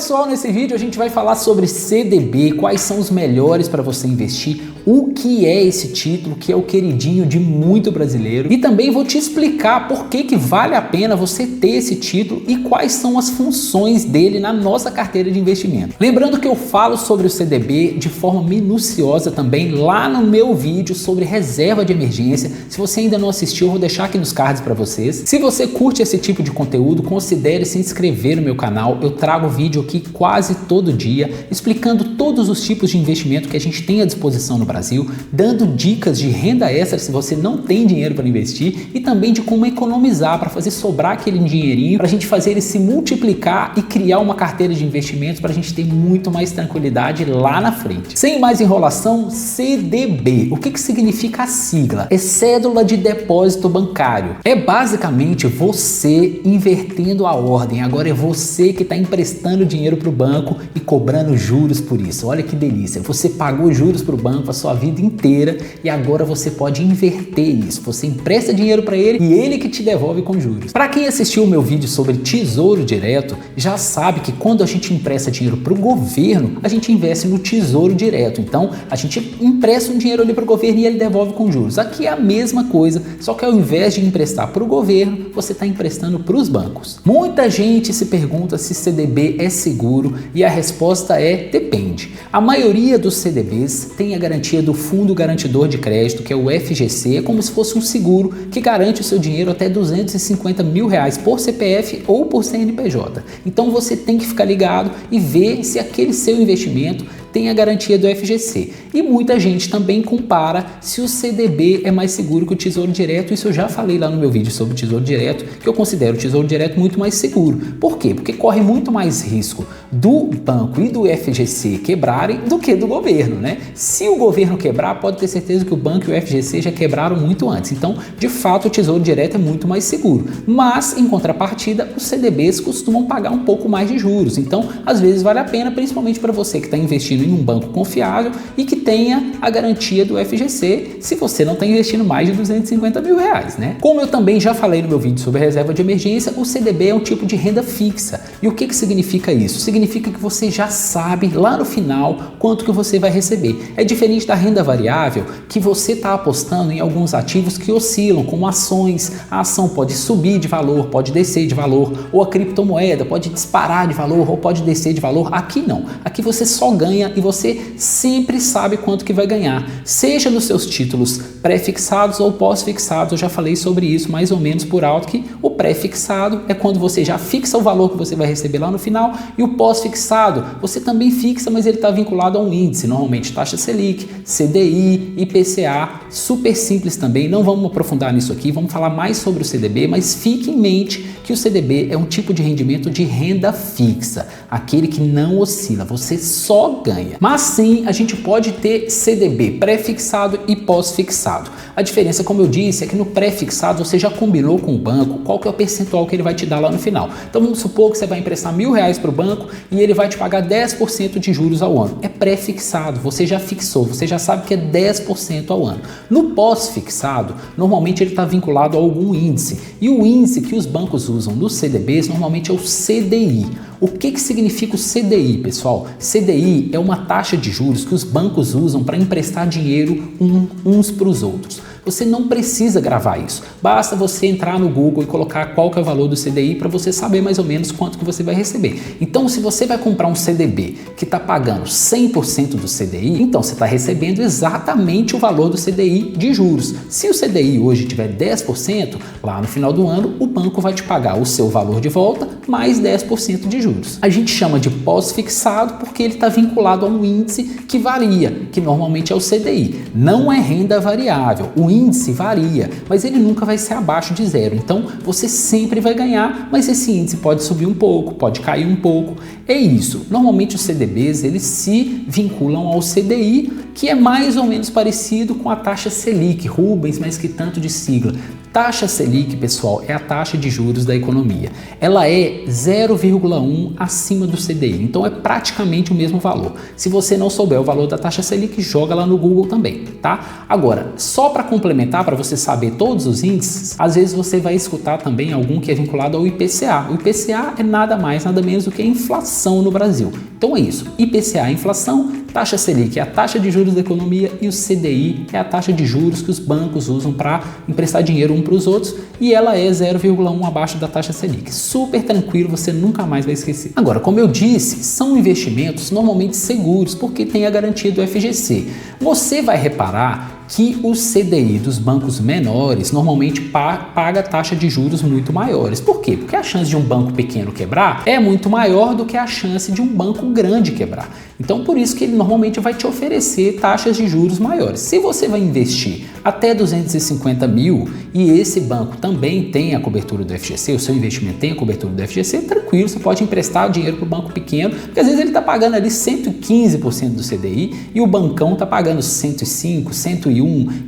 pessoal, nesse vídeo a gente vai falar sobre CDB, quais são os melhores para você investir, o que é esse título, que é o queridinho de muito brasileiro, e também vou te explicar por que vale a pena você ter esse título e quais são as funções dele na nossa carteira de investimento. Lembrando que eu falo sobre o CDB de forma minuciosa também lá no meu vídeo sobre reserva de emergência. Se você ainda não assistiu, eu vou deixar aqui nos cards para vocês. Se você curte esse tipo de conteúdo, considere se inscrever no meu canal. Eu trago vídeo aqui quase todo dia, explicando todos os tipos de investimento que a gente tem à disposição no Brasil, dando dicas de renda extra se você não tem dinheiro para investir e também de como economizar para fazer sobrar aquele dinheirinho, para a gente fazer ele se multiplicar e criar uma carteira de investimentos para a gente ter muito mais tranquilidade lá na frente. Sem mais enrolação, CDB. O que significa a sigla? É Cédula de Depósito Bancário. É basicamente você invertendo a ordem. Agora é você que está emprestando dinheiro para o banco e cobrando juros por isso. Olha que delícia. Você pagou juros para o banco a sua vida inteira e agora você pode inverter isso. Você empresta dinheiro para ele e ele que te devolve com juros. Para quem assistiu o meu vídeo sobre Tesouro Direto, já sabe que quando a gente empresta dinheiro para o governo, a gente investe no Tesouro Direto. Então, a gente empresta um dinheiro ali para o governo e ele devolve com juros. Aqui é a mesma coisa, só que ao invés de emprestar para o governo, você está emprestando para os bancos. Muita gente se pergunta se CDB é seguro e a resposta é depende. A maioria dos CDBs tem a garantia do Fundo Garantidor de Crédito, que é o FGC, é como se fosse um seguro que garante o seu dinheiro até R$250 mil por CPF ou por CNPJ. Então você tem que ficar ligado e ver se aquele seu investimento tem a garantia do FGC. E muita gente também compara se o CDB é mais seguro que o Tesouro Direto. Isso eu já falei lá no meu vídeo sobre o Tesouro Direto, que eu considero o Tesouro Direto muito mais seguro. Por quê? Porque corre muito mais risco do banco e do FGC quebrarem do que do governo, né? Se o governo quebrar, pode ter certeza que o banco e o FGC já quebraram muito antes. Então, de fato, o Tesouro Direto é muito mais seguro. Mas, em contrapartida, os CDBs costumam pagar um pouco mais de juros. Então, às vezes vale a pena, principalmente para você que está investindo em um banco confiável e que tenha a garantia do FGC, se você não está investindo mais de R$250 mil, né? Como eu também já falei no meu vídeo sobre reserva de emergência, o CDB é um tipo de renda fixa. E o que significa isso? Significa que você já sabe lá no final quanto que você vai receber. É diferente da renda variável, que você está apostando em alguns ativos que oscilam, como ações. A ação pode subir de valor, pode descer de valor, ou a criptomoeda pode disparar de valor ou pode descer de valor. Aqui não. Aqui você só ganha e você sempre sabe quanto que vai ganhar, seja nos seus títulos pré-fixados ou pós-fixados. Eu já falei sobre isso mais ou menos por alto, que o pré-fixado é quando você já fixa o valor que você vai receber lá no final, e o pós-fixado você também fixa, mas ele está vinculado a um índice, normalmente taxa Selic, CDI, IPCA, super simples também. Não vamos aprofundar nisso aqui, vamos falar mais sobre o CDB, mas fique em mente que o CDB é um tipo de rendimento de renda fixa, aquele que não oscila, você só ganha. Mas sim, a gente pode ter CDB pré-fixado e pós-fixado. A diferença, como eu disse, é que no pré-fixado você já combinou com o banco qual que é o percentual que ele vai te dar lá no final. Então vamos supor que você vai emprestar R$1.000 para o banco e ele vai te pagar 10% de juros ao ano. É pré-fixado, você já fixou, você já sabe que é 10% ao ano. No pós-fixado, normalmente ele está vinculado a algum índice, e o índice que os bancos usam nos CDBs normalmente é o CDI. O que significa o CDI, pessoal? CDI é uma taxa de juros que os bancos usam para emprestar dinheiro uns para os outros. Você não precisa gravar isso, basta você entrar no Google e colocar qual que é o valor do CDI para você saber mais ou menos quanto que você vai receber. Então, se você vai comprar um CDB que está pagando 100% do CDI, então você está recebendo exatamente o valor do CDI de juros. Se o CDI hoje tiver 10%, lá no final do ano o banco vai te pagar o seu valor de volta mais 10% de juros. A gente chama de pós-fixado porque ele está vinculado a um índice que varia, que normalmente é o CDI. Não é renda variável. O índice varia, mas ele nunca vai ser abaixo de zero. Então você sempre vai ganhar, mas esse índice pode subir um pouco, pode cair um pouco. É isso. Normalmente os CDBs eles se vinculam ao CDI que é mais ou menos parecido com a taxa Selic, Rubens, mas que tanto de sigla. Taxa Selic, pessoal, é a taxa de juros da economia. Ela é 0,1 acima do CDI, então é praticamente o mesmo valor. Se você não souber o valor da taxa Selic, joga lá no Google também, tá? Agora, só para complementar, para você saber todos os índices, às vezes você vai escutar também algum que é vinculado ao IPCA. O IPCA é nada mais, nada menos do que a inflação no Brasil. Então é isso, IPCA é a inflação, taxa Selic é a taxa de juros da economia e o CDI é a taxa de juros que os bancos usam para emprestar dinheiro um para os outros, e ela é 0,1 abaixo da taxa Selic. Super tranquilo, você nunca mais vai esquecer. Agora, como eu disse, são investimentos normalmente seguros porque tem a garantia do FGC. Você vai reparar que o CDI dos bancos menores normalmente paga taxa de juros muito maiores. Por quê? Porque a chance de um banco pequeno quebrar é muito maior do que a chance de um banco grande quebrar. Então, por isso que ele normalmente vai te oferecer taxas de juros maiores. Se você vai investir até 250 mil e esse banco também tem a cobertura do FGC, o seu investimento tem a cobertura do FGC, tranquilo, você pode emprestar o dinheiro para o banco pequeno, porque às vezes ele está pagando ali 115% do CDI e o bancão está pagando 105, 101,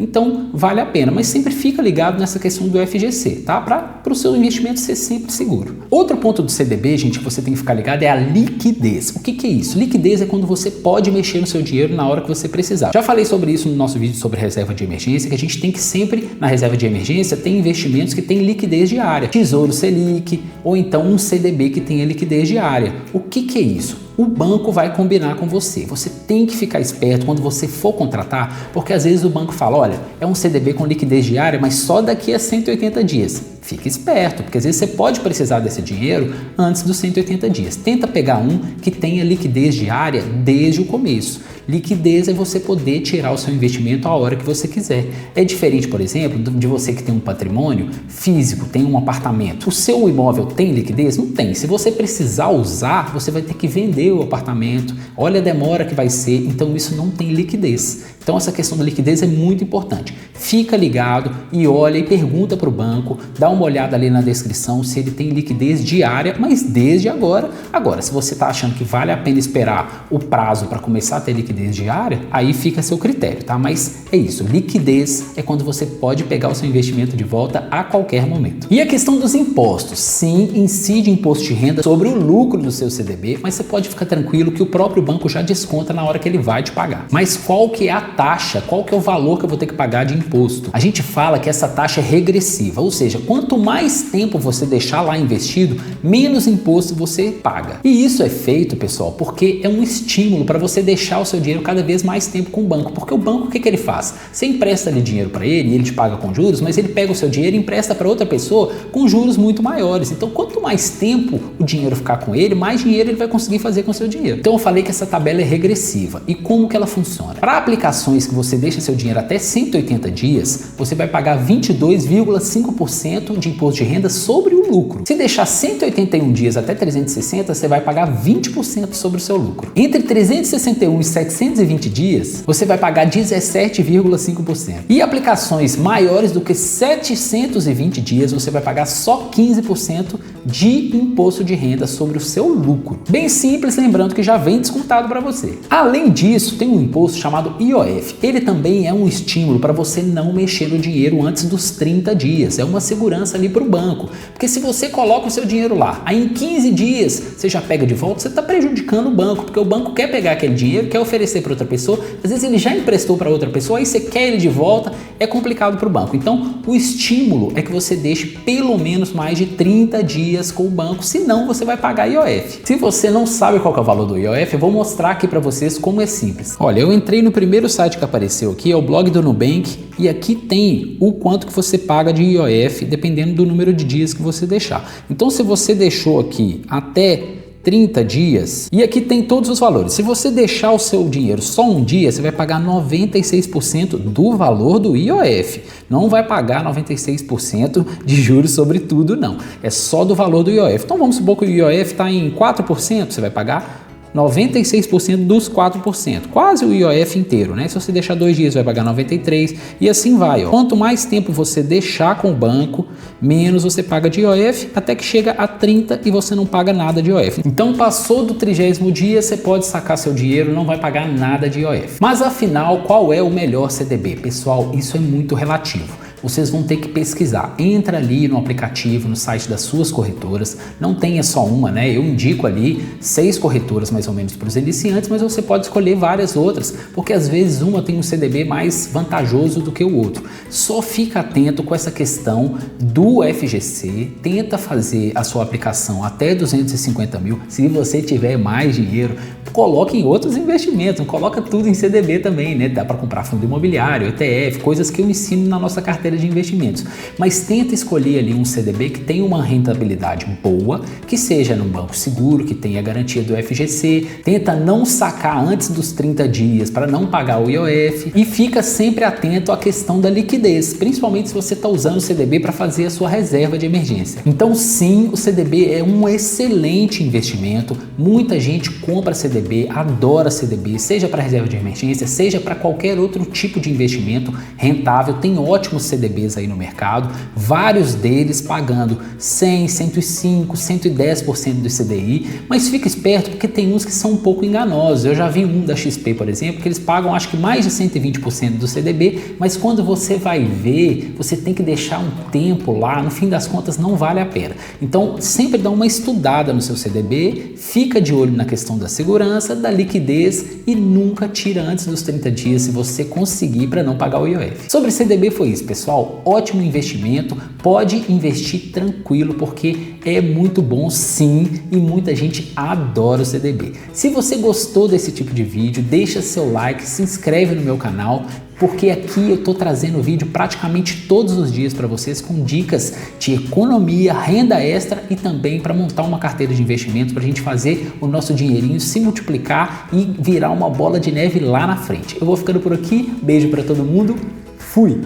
então vale a pena, mas sempre fica ligado nessa questão do FGC, tá? Para o seu investimento ser sempre seguro. Outro ponto do CDB, gente, que você tem que ficar ligado é a liquidez. O que é isso? Liquidez é quando você pode mexer no seu dinheiro na hora que você precisar. Já falei sobre isso no nosso vídeo sobre reserva de emergência, que a gente tem que sempre, na reserva de emergência, ter investimentos que têm liquidez diária. Tesouro Selic ou então um CDB que tenha liquidez diária. O que é isso? O banco vai combinar com você. Você tem que ficar esperto quando você for contratar, porque às vezes o banco fala, olha, é um CDB com liquidez diária, mas só daqui a 180 dias. Fique esperto, porque às vezes você pode precisar desse dinheiro antes dos 180 dias. Tenta pegar um que tenha liquidez diária desde o começo. Liquidez é você poder tirar o seu investimento a hora que você quiser. É diferente, por exemplo, de você que tem um patrimônio físico, tem um apartamento. O seu imóvel tem liquidez? Não tem. Se você precisar usar, você vai ter que vender o apartamento. Olha a demora que vai ser, então isso não tem liquidez. Então essa questão da liquidez é muito importante. Fica ligado e olha e pergunta para o banco, dá uma olhada ali na descrição se ele tem liquidez diária, mas desde agora. Agora, se você está achando que vale a pena esperar o prazo para começar a ter liquidez diária, aí fica a seu critério, tá? Mas é isso, liquidez é quando você pode pegar o seu investimento de volta a qualquer momento. E a questão dos impostos, sim, incide imposto de renda sobre o lucro do seu CDB, mas você pode ficar tranquilo que o próprio banco já desconta na hora que ele vai te pagar. Mas qual que é a taxa, qual que é o valor que eu vou ter que pagar de imposto? A gente fala que essa taxa é regressiva, ou seja, quanto mais tempo você deixar lá investido, menos imposto você paga. E isso é feito, pessoal, porque é um estímulo para você deixar o seu dinheiro cada vez mais tempo com o banco, porque o banco, o que ele faz? Você empresta ali dinheiro para ele e ele te paga com juros, mas ele pega o seu dinheiro e empresta para outra pessoa com juros muito maiores. Então, quanto mais tempo o dinheiro ficar com ele, mais dinheiro ele vai conseguir fazer com o seu dinheiro. Então, eu falei que essa tabela é regressiva. E como que ela funciona? Para aplicações que você deixa seu dinheiro até 180 dias, você vai pagar 22,5% de imposto de renda sobre o lucro. Se deixar 181 dias até 360, você vai pagar 20% sobre o seu lucro. Entre 361 e 720 dias, você vai pagar 17,5%. E aplicações maiores do que 720 dias, você vai pagar só 15% de imposto de renda sobre o seu lucro. Bem simples, lembrando que já vem descontado para você. Além disso, tem um imposto chamado IOF. Ele também é um estímulo para você não mexer no dinheiro antes dos 30 dias. É uma segurança ali para o banco. Porque se você coloca o seu dinheiro lá, aí em 15 dias você já pega de volta, você está prejudicando o banco, porque o banco quer pegar aquele dinheiro, quer oferecer para outra pessoa, às vezes ele já emprestou para outra pessoa, aí você quer ele de volta, é complicado para o banco. Então, o estímulo é que você deixe pelo menos mais de 30 dias com o banco, senão você vai pagar IOF. Se você não sabe qual que é o valor do IOF, eu vou mostrar aqui para vocês como é simples. Olha, eu entrei no primeiro site que apareceu aqui, é o blog do Nubank, e aqui tem o quanto que você paga de IOF, dependendo do número de dias que você deixar. Então, se você deixou aqui até 30 dias, e aqui tem todos os valores. Se você deixar o seu dinheiro só um dia, você vai pagar 96% do valor do IOF. Não vai pagar 96% de juros sobre tudo, não. É só do valor do IOF. Então vamos supor que o IOF está em 4%, você vai pagar 96% dos 4%, quase o IOF inteiro, né? Se você deixar 2 dias vai pagar 93 e assim vai, ó. Quanto mais tempo você deixar com o banco, menos você paga de IOF, até que chega a 30 e você não paga nada de IOF. Então passou do 30º dia, você pode sacar seu dinheiro, não vai pagar nada de IOF. Mas afinal, qual é o melhor CDB? Pessoal, isso é muito relativo. Vocês vão ter que pesquisar. Entra ali no aplicativo, no site das suas corretoras. Não tenha só uma, né? Eu indico ali 6 corretoras mais ou menos para os iniciantes, mas você pode escolher várias outras, porque às vezes uma tem um CDB mais vantajoso do que o outro. Só fica atento com essa questão do FGC. Tenta fazer a sua aplicação até 250 mil. Se você tiver mais dinheiro, coloque em outros investimentos. Não coloca tudo em CDB também, né? Dá para comprar fundo imobiliário, ETF, coisas que eu ensino na nossa carteira de investimentos, mas tenta escolher ali um CDB que tenha uma rentabilidade boa, que seja num banco seguro, que tenha garantia do FGC, tenta não sacar antes dos 30 dias para não pagar o IOF e fica sempre atento à questão da liquidez, principalmente se você está usando o CDB para fazer a sua reserva de emergência. Então sim, o CDB é um excelente investimento, muita gente compra CDB, adora CDB, seja para reserva de emergência, seja para qualquer outro tipo de investimento rentável, tem ótimos CDBs aí no mercado, vários deles pagando 100, 105, 110% do CDI, mas fica esperto porque tem uns que são um pouco enganosos. Eu já vi um da XP, por exemplo, que eles pagam acho que mais de 120% do CDB, mas quando você vai ver, você tem que deixar um tempo lá, no fim das contas não vale a pena. Então sempre dá uma estudada no seu CDB, fica de olho na questão da segurança, da liquidez e nunca tira antes dos 30 dias se você conseguir para não pagar o IOF. Sobre CDB foi isso, pessoal. Ótimo investimento, pode investir tranquilo porque é muito bom sim e muita gente adora o CDB. Se você gostou desse tipo de vídeo, deixa seu like, se inscreve no meu canal, porque aqui eu estou trazendo vídeo praticamente todos os dias para vocês com dicas de economia, renda extra e também para montar uma carteira de investimento para a gente fazer o nosso dinheirinho se multiplicar e virar uma bola de neve lá na frente. Eu vou ficando por aqui, beijo para todo mundo, fui!